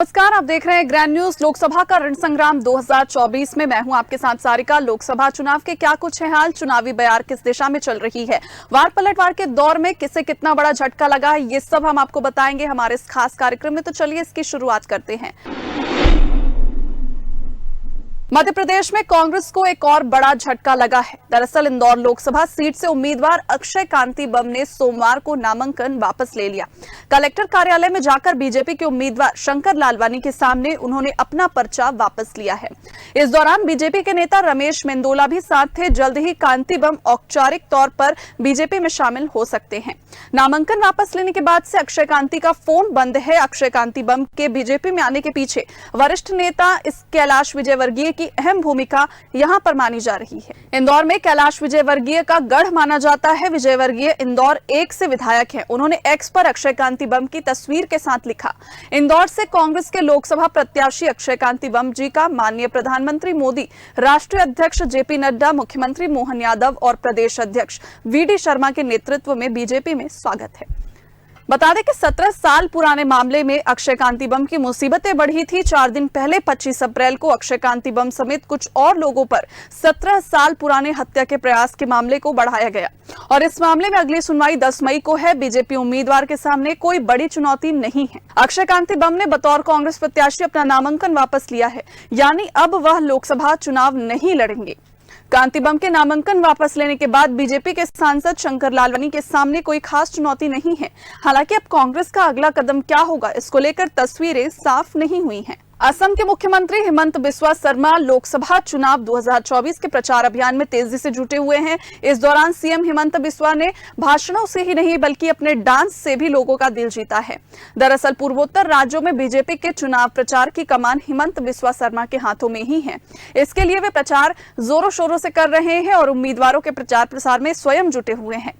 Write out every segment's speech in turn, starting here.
नमस्कार, आप देख रहे हैं ग्रैंड न्यूज। लोकसभा का रण संग्राम 2024 में मैं हूं आपके साथ सारिका। लोकसभा चुनाव के क्या कुछ है हाल, चुनावी बयार किस दिशा में चल रही है, वार पलटवार के दौर में किसे कितना बड़ा झटका लगा है, ये सब हम आपको बताएंगे हमारे इस खास कार्यक्रम में। तो चलिए इसकी शुरुआत करते हैं। मध्य प्रदेश में कांग्रेस को एक और बड़ा झटका लगा है। दरअसल इंदौर लोकसभा सीट से उम्मीदवार अक्षय कांति बम ने सोमवार को नामांकन वापस ले लिया। कलेक्टर कार्यालय में जाकर बीजेपी के उम्मीदवार शंकर लालवानी के सामने उन्होंने अपना पर्चा वापस लिया है। इस दौरान बीजेपी के नेता रमेश मेंदोला भी साथ थे। जल्द ही कांति बम औपचारिक तौर पर बीजेपी में शामिल हो सकते हैं। नामांकन वापस लेने के बाद से अक्षय कांति का फोन बंद है। अक्षय कांति बम के बीजेपी में आने के पीछे वरिष्ठ नेता कैलाश विजयवर्गीय की अहम भूमिका यहां पर मानी जा रही है। इंदौर में कैलाश विजयवर्गीय का गढ़ माना जाता है। विजयवर्गीय इंदौर 1 से विधायक हैं। उन्होंने एक्स पर अक्षय कांति बम की तस्वीर के साथ लिखा, इंदौर से कांग्रेस के लोकसभा प्रत्याशी अक्षय कांति बम जी का माननीय प्रधानमंत्री मोदी, राष्ट्रीय अध्यक्ष जेपी नड्डा, मुख्यमंत्री मोहन यादव और प्रदेश अध्यक्ष वीडी शर्मा के नेतृत्व में बीजेपी में स्वागत है। बता दें कि 17 साल पुराने मामले में अक्षय कांति बम की मुसीबतें बढ़ी थी। 4 दिन पहले 25 अप्रैल को अक्षय कांति बम समेत कुछ और लोगों पर 17 साल पुराने हत्या के प्रयास के मामले को बढ़ाया गया और इस मामले में अगली सुनवाई 10 मई को है। बीजेपी उम्मीदवार के सामने कोई बड़ी चुनौती नहीं है। अक्षय कांति बम ने बतौर कांग्रेस प्रत्याशी अपना नामांकन वापस लिया है, यानी अब वह लोकसभा चुनाव नहीं लड़ेंगे। कांति बम के नामांकन वापस लेने के बाद बीजेपी के सांसद शंकर लालवानी के सामने कोई खास चुनौती नहीं है। हालांकि अब कांग्रेस का अगला कदम क्या होगा, इसको लेकर तस्वीरें साफ नहीं हुई हैं। असम के मुख्यमंत्री हिमंत बिस्वा शर्मा लोकसभा चुनाव 2024 के प्रचार अभियान में तेजी से जुटे हुए हैं। इस दौरान सीएम हिमंत बिस्वा ने भाषणों से ही नहीं बल्कि अपने डांस से भी लोगों का दिल जीता है। दरअसल पूर्वोत्तर राज्यों में बीजेपी के चुनाव प्रचार की कमान हिमंत बिस्वा शर्मा के हाथों में ही है। इसके लिए वे प्रचार जोरों शोरों से कर रहे हैं और उम्मीदवारों के प्रचार प्रसार में स्वयं जुटे हुए हैं।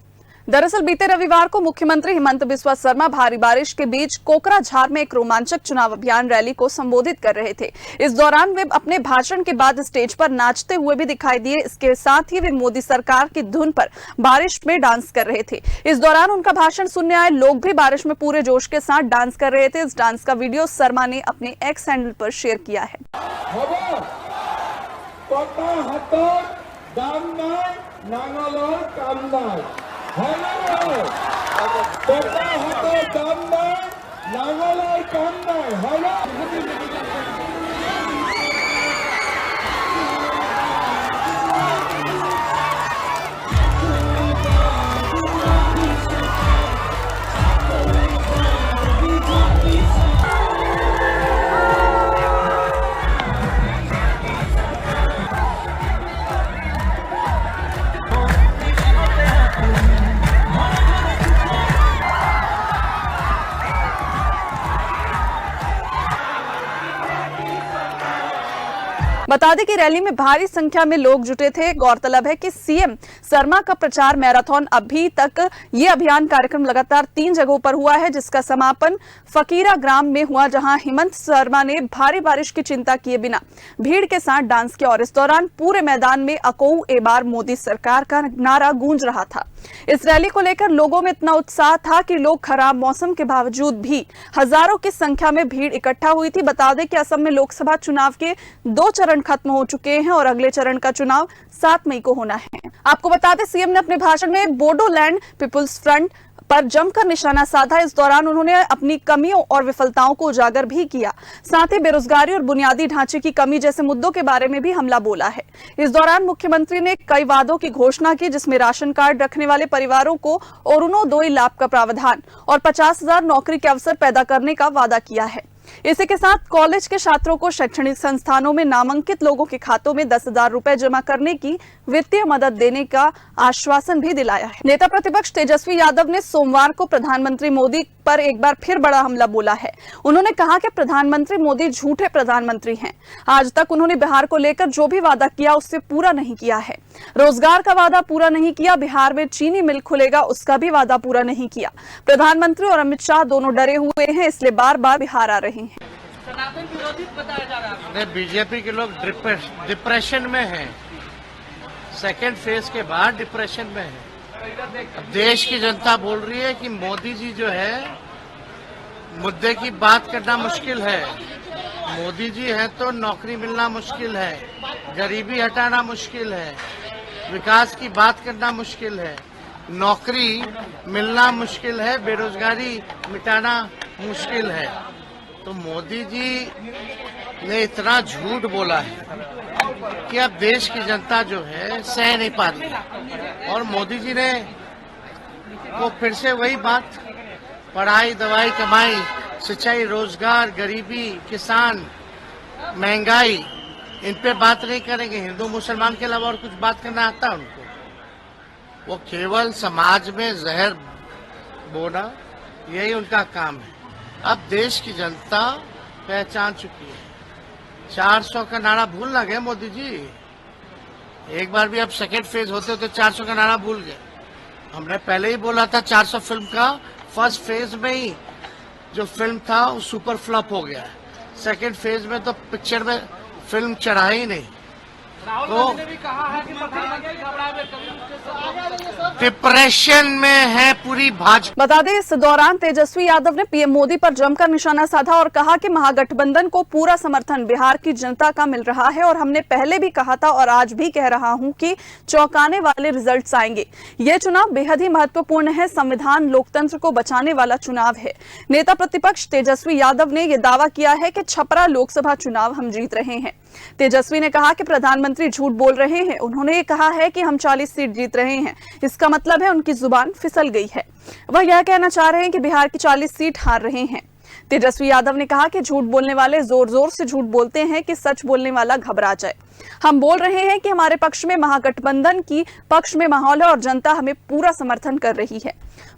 दरअसल बीते रविवार को मुख्यमंत्री हिमंत बिस्वा शर्मा भारी बारिश के बीच कोकराझार में एक रोमांचक चुनाव अभियान रैली को संबोधित कर रहे थे। इस दौरान वे अपने भाषण के बाद स्टेज पर नाचते हुए भी दिखाई दिए। इसके साथ ही वे मोदी सरकार की धुन पर बारिश में डांस कर रहे थे। इस दौरान उनका भाषण सुनने आए लोग भी बारिश में पूरे जोश के साथ डांस कर रहे थे। इस डांस का वीडियो शर्मा ने अपने एक्स हैंडल पर शेयर किया है। बता दें कि रैली में भारी संख्या में लोग जुटे थे। गौरतलब है कि सीएम शर्मा का प्रचार मैराथन अभी तक ये अभियान कार्यक्रम लगातार 3 जगहों पर हुआ है, जिसका समापन फकीरा ग्राम में हुआ, जहां हिमंत शर्मा ने भारी बारिश की चिंता किए बिना भीड़ के साथ डांस किया और इस दौरान पूरे मैदान में अकोऊ ए बार मोदी सरकार का नारा गूंज रहा था। इस रैली को लेकर लोगों में इतना उत्साह था कि लोग खराब मौसम के बावजूद भी हजारों की संख्या में भीड़ इकट्ठा हुई थी। बता दें कि असम में लोकसभा चुनाव के 2 चरण खत्म हो चुके हैं और अगले चरण का चुनाव 7 मई को होना है। आपको बता दें सीएम ने अपने भाषण में बोडोलैंड पीपुल्स फ्रंट पर जमकर निशाना साधा। इस दौरान उन्होंने अपनी कमियों और विफलताओं को उजागर भी किया। साथ ही बेरोजगारी और बुनियादी ढांचे की कमी जैसे मुद्दों के बारे में भी हमला बोला है। इस दौरान मुख्यमंत्री ने कई वादों की घोषणा की, जिसमें राशन कार्ड रखने वाले परिवारों को अरुणोदय लाभ का प्रावधान और 50,000 नौकरी के अवसर पैदा करने का वादा किया है। इसी के साथ कॉलेज के छात्रों को शैक्षणिक संस्थानों में नामांकित लोगों के खातों में 10,000 रुपए जमा करने की वित्तीय मदद देने का आश्वासन भी दिलाया है। नेता प्रतिपक्ष तेजस्वी यादव ने सोमवार को प्रधानमंत्री मोदी पर एक बार फिर बड़ा हमला बोला है। उन्होंने कहा कि प्रधानमंत्री मोदी झूठे प्रधानमंत्री हैं। आज तक उन्होंने बिहार को लेकर जो भी वादा किया उससे पूरा नहीं किया है। रोजगार का वादा पूरा नहीं किया, बिहार में चीनी मिल खुलेगा उसका भी वादा पूरा नहीं किया। प्रधानमंत्री और अमित शाह दोनों डरे हुए हैं, इसलिए बार बार बिहार आ रहे हैं। बीजेपी के लोग डिप्रेशन में हैं, सेकेंड फेज के बाद डिप्रेशन में है। अब देश की जनता बोल रही है कि मोदी जी जो है मुद्दे की बात करना मुश्किल है। मोदी जी हैं तो नौकरी मिलना मुश्किल है, गरीबी हटाना मुश्किल है, विकास की बात करना मुश्किल है, नौकरी मिलना मुश्किल है, बेरोजगारी मिटाना मुश्किल है। तो मोदी जी ने इतना झूठ बोला है कि अब देश की जनता जो है सह नहीं पा रही है। और मोदी जी ने वो फिर से वही बात, पढ़ाई, दवाई, कमाई, सिंचाई, रोजगार, गरीबी, किसान, महंगाई, इन पे बात नहीं करेंगे। हिंदू मुसलमान के अलावा और कुछ बात करना आता है उनको? वो केवल समाज में जहर बोना, यही उनका काम है। अब देश की जनता पहचान चुकी है। 400 का नारा भूल ना गए मोदी जी। एक बार भी अब सेकेंड फेज होते होते 400 का नारा भूल गए। हमने पहले ही बोला था 400 फिल्म का, फर्स्ट फेज में ही जो फिल्म था वो सुपर फ्लॉप हो गया। सेकेंड फेज में तो पिक्चर में फिल्म चढ़ा ही नहीं। राहुल गांधी ने भी कहा है कि प्रधानमंत्री घबराए डिप्रेशन में है पूरी भाजपा। बता दें, इस दौरान तेजस्वी यादव ने पीएम मोदी पर जमकर निशाना साधा और कहा कि महागठबंधन को पूरा समर्थन बिहार की जनता का मिल रहा है और हमने पहले भी कहा था और आज भी कह रहा हूं कि चौंकाने वाले रिजल्ट्स आएंगे। ये चुनाव बेहद ही महत्वपूर्ण है, संविधान लोकतंत्र को बचाने वाला चुनाव है। नेता प्रतिपक्ष तेजस्वी यादव ने यह दावा किया है कि छपरा लोकसभा चुनाव हम जीत रहे हैं। तेजस्वी ने कहा कि प्रधानमंत्री झूठ बोल रहे हैं। उन्होंने ये कहा है कि हम 40 सीट जीत रहे हैं, इसका मतलब है उनकी जुबान फिसल गई है। वह यह कहना चाह रहे हैं कि बिहार की 40 सीट हार रहे हैं। तेजस्वी यादव ने कहा कि झूठ बोलने वाले जोर जोर से झूठ बोलते हैं कि सच बोलने वाला घबरा जाए। हम बोल रहे हैं कि हमारे पक्ष में महागठबंधन की पक्ष में माहौल है और जनता हमें पूरा समर्थन कर रही है।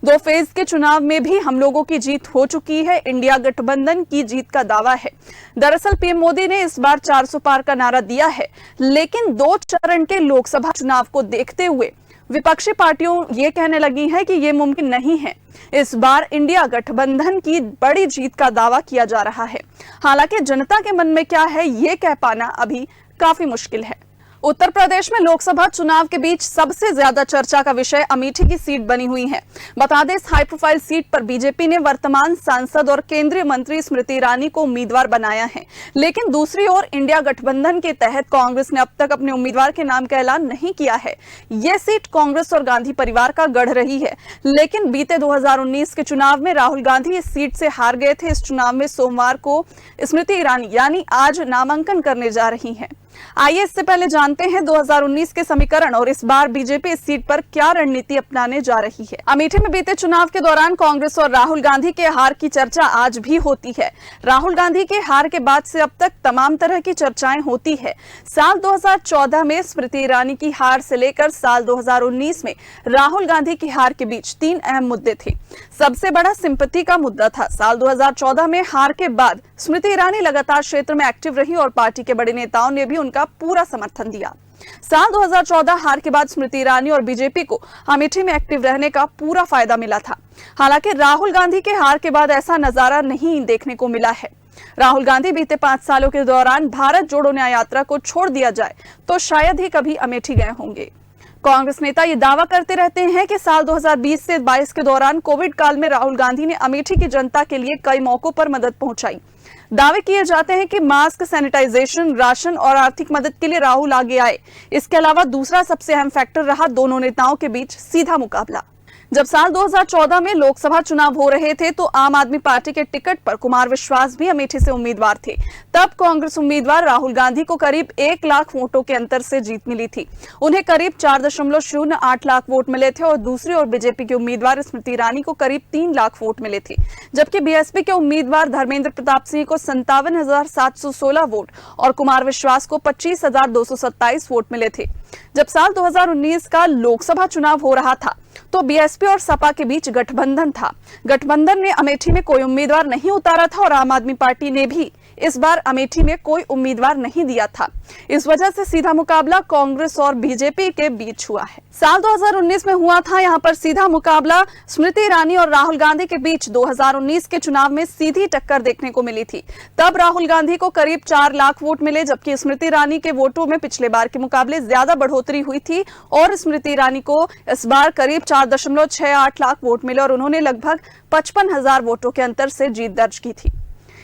2 फेज के चुनाव में भी हम लोगों की जीत हो चुकी है। इंडिया गठबंधन की जीत का दावा है। दरअसल पीएम मोदी ने इस बार 400 पार का नारा दिया है, लेकिन 2 चरण के लोकसभा चुनाव को देखते हुए विपक्षी पार्टियों ये कहने लगी है कि ये मुमकिन नहीं है। इस बार इंडिया गठबंधन की बड़ी जीत का दावा किया जा रहा है। हालांकि जनता के मन में क्या है ये कह पाना अभी काफी मुश्किल है। उत्तर प्रदेश में लोकसभा चुनाव के बीच सबसे ज्यादा चर्चा का विषय अमेठी की सीट बनी हुई है। बता दें, इस हाई प्रोफाइल सीट पर बीजेपी ने वर्तमान सांसद और केंद्रीय मंत्री स्मृति ईरानी को उम्मीदवार बनाया है, लेकिन दूसरी ओर इंडिया गठबंधन के तहत कांग्रेस ने अब तक अपने उम्मीदवार के नाम का ऐलान नहीं किया है। यह सीट कांग्रेस और गांधी परिवार का गढ़ रही है, लेकिन बीते 2019 के चुनाव में राहुल गांधी इस सीट से हार गए थे। इस चुनाव में सोमवार को स्मृति ईरानी यानी आज नामांकन करने जा रही है। आइए इससे पहले जानते हैं 2019 के समीकरण और इस बार बीजेपी इस सीट पर क्या रणनीति अपनाने जा रही है। अमेठी में बीते चुनाव के दौरान कांग्रेस और राहुल गांधी के हार की चर्चा आज भी होती है। राहुल गांधी के हार के बाद से अब तक तमाम तरह की चर्चाएं होती है। साल 2014 में स्मृति ईरानी की हार से लेकर साल 2019 में राहुल गांधी की हार के बीच 3 अहम मुद्दे थे। सबसे बड़ा सिंपैथी का मुद्दा था। साल 2014 में हार के बाद स्मृति ईरानी लगातार क्षेत्र में एक्टिव रही और पार्टी के बड़े नेताओं ने भी उनका पूरा समर्थन दिया। साल 2014 हार के बाद स्मृति ईरानी और बीजेपी को अमेठी में एक्टिव रहने का पूरा फायदा मिला था। हालांकि राहुल गांधी के हार के बाद ऐसा नजारा नहीं देखने को मिला है। राहुल गांधी बीते 5 सालों के दौरान भारत जोड़ो न्याय यात्रा को छोड़ दिया जाए तो शायद ही कभी अमेठी गए होंगे। कांग्रेस नेता ये दावा करते रहते हैं कि साल 2020 से 22 के दौरान कोविड काल में राहुल गांधी ने अमेठी की जनता के लिए कई मौकों पर मदद पहुंचाई। दावे किए जाते हैं कि मास्क, सैनिटाइजेशन, राशन और आर्थिक मदद के लिए राहुल आगे आए। इसके अलावा दूसरा सबसे अहम फैक्टर रहा दोनों नेताओं के बीच सीधा मुकाबला। जब साल 2014 में लोकसभा चुनाव हो रहे थे तो आम आदमी पार्टी के टिकट पर कुमार विश्वास भी अमेठी से उम्मीदवार थे। तब कांग्रेस उम्मीदवार राहुल गांधी को करीब 1 लाख वोटों के अंतर से जीत मिली थी। उन्हें करीब 4.08 लाख वोट मिले थे और दूसरी ओर बीजेपी के उम्मीदवार स्मृति ईरानी को करीब 3 लाख वोट मिले थे, जबकि बीएसपी के उम्मीदवार धर्मेंद्र प्रताप सिंह को 57,716 वोट और कुमार विश्वास को 25,227 वोट मिले थे। जब साल 2019 का लोकसभा चुनाव हो रहा था तो बीएसपी और सपा के बीच गठबंधन था। गठबंधन ने अमेठी में कोई उम्मीदवार नहीं उतारा था और आम आदमी पार्टी ने भी इस बार अमेठी में कोई उम्मीदवार नहीं दिया था। इस वजह से सीधा मुकाबला कांग्रेस और बीजेपी के बीच हुआ है। साल 2019 में हुआ था यहाँ पर सीधा मुकाबला स्मृति ईरानी और राहुल गांधी के बीच। 2019 के चुनाव में सीधी टक्कर देखने को मिली थी। तब राहुल गांधी को करीब 4 लाख वोट मिले, जबकि स्मृति ईरानी के वोटों में पिछले बार के मुकाबले ज्यादा बढ़ोतरी हुई थी और स्मृति ईरानी को इस बार करीब करीब 4.68 लाख वोट मिले और उन्होंने लगभग 55,000 वोटों के अंतर से जीत दर्ज की थी।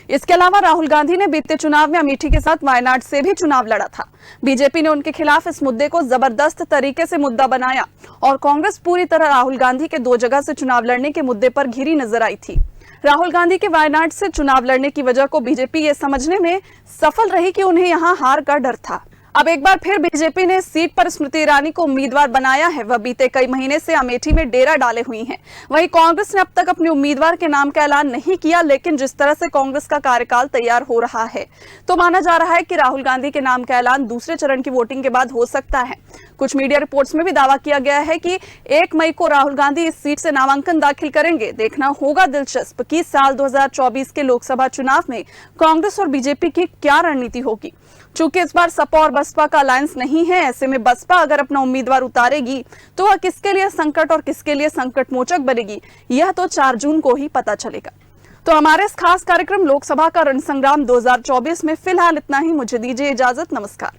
इसके अलावा राहुल गांधी ने बीते चुनाव में अमेठी के साथ वायनाड से भी चुनाव लड़ा था। बीजेपी ने उनके खिलाफ इस मुद्दे को जबरदस्त तरीके से मुद्दा बनाया और कांग्रेस पूरी तरह राहुल गांधी के 2 जगह से चुनाव लड़ने के मुद्दे पर घिरी नजर आई थी। राहुल गांधी के वायनाड से चुनाव लड़ने की वजह को बीजेपी ये समझने में सफल रही कि उन्हें यहां हार का डर था। अब एक बार फिर बीजेपी ने सीट पर स्मृति ईरानी को उम्मीदवार बनाया है। वह बीते कई महीने से अमेठी में डेरा डाले हुई हैं। वहीं कांग्रेस ने अब तक अपने उम्मीदवार के नाम का ऐलान नहीं किया, लेकिन जिस तरह से कांग्रेस का कार्यकाल तैयार हो रहा है तो माना जा रहा है कि राहुल गांधी के नाम का ऐलान दूसरे चरण की वोटिंग के बाद हो सकता है। कुछ मीडिया रिपोर्ट्स में भी दावा किया गया है कि 1 मई को राहुल गांधी इस सीट से नामांकन दाखिल करेंगे। देखना होगा दिलचस्प कि साल 2024 के लोकसभा चुनाव में कांग्रेस और बीजेपी की क्या रणनीति होगी। चूंकि इस बार सपा और बसपा का अलायंस नहीं है, ऐसे में बसपा अगर अपना उम्मीदवार उतारेगी तो वह किसके लिए संकट और किसके लिए संकट मोचक बनेगी, यह तो 4 जून को ही पता चलेगा। तो हमारे इस खास कार्यक्रम लोकसभा का रणसंग्राम 2024 में फिलहाल इतना ही। मुझे दीजिए इजाजत। नमस्कार।